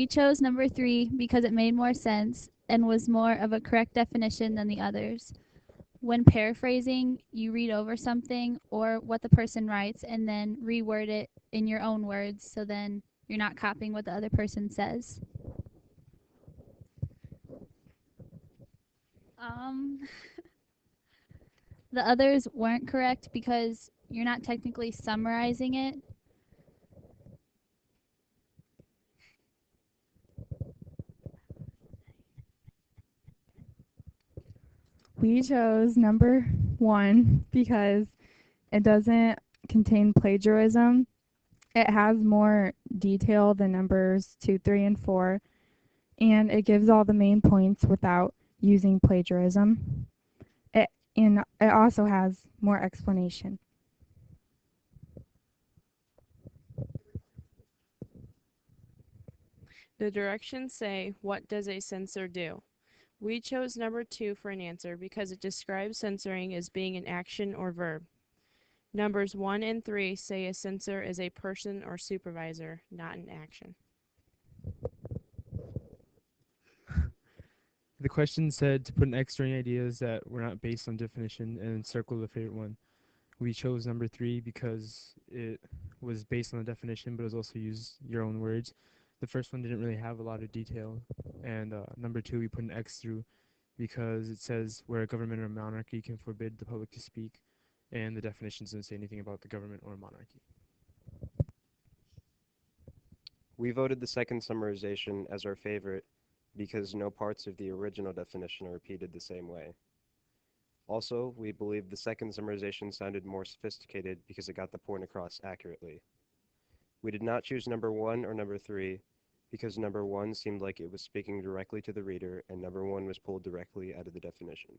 We chose number 3 because it made more sense and was more of a correct definition than the others. When paraphrasing, you read over something or what the person writes and then reword it in your own words, so then you're not copying what the other person says. Um, the others weren't correct because you're not technically summarizing it. We chose number 1 because it doesn't contain plagiarism. It has more detail than numbers 2, 3, and 4, and it gives all the main points without using plagiarism. And it also has more explanation. The directions say, "What does a censor do?" We chose number 2 for an answer because it describes censoring as being an action or verb. Numbers 1 and 3 say a censor is a person or supervisor, not an action. The question said to put an X during ideas that were not based on definition and circle the favorite one. We chose number 3 because it was based on the definition, but it was also used your own words. The first one didn't really have a lot of detail, and number 2 we put an X through because it says where a government or monarchy can forbid the public to speak, and the definitions didn't say anything about the government or monarchy. We voted the second summarization as our favorite because no parts of the original definition are repeated the same way. Also, we believe the second summarization sounded more sophisticated because it got the point across accurately. We did not choose number 1 or number 3 because number 1 seemed like it was speaking directly to the reader and number 1 was pulled directly out of the definition.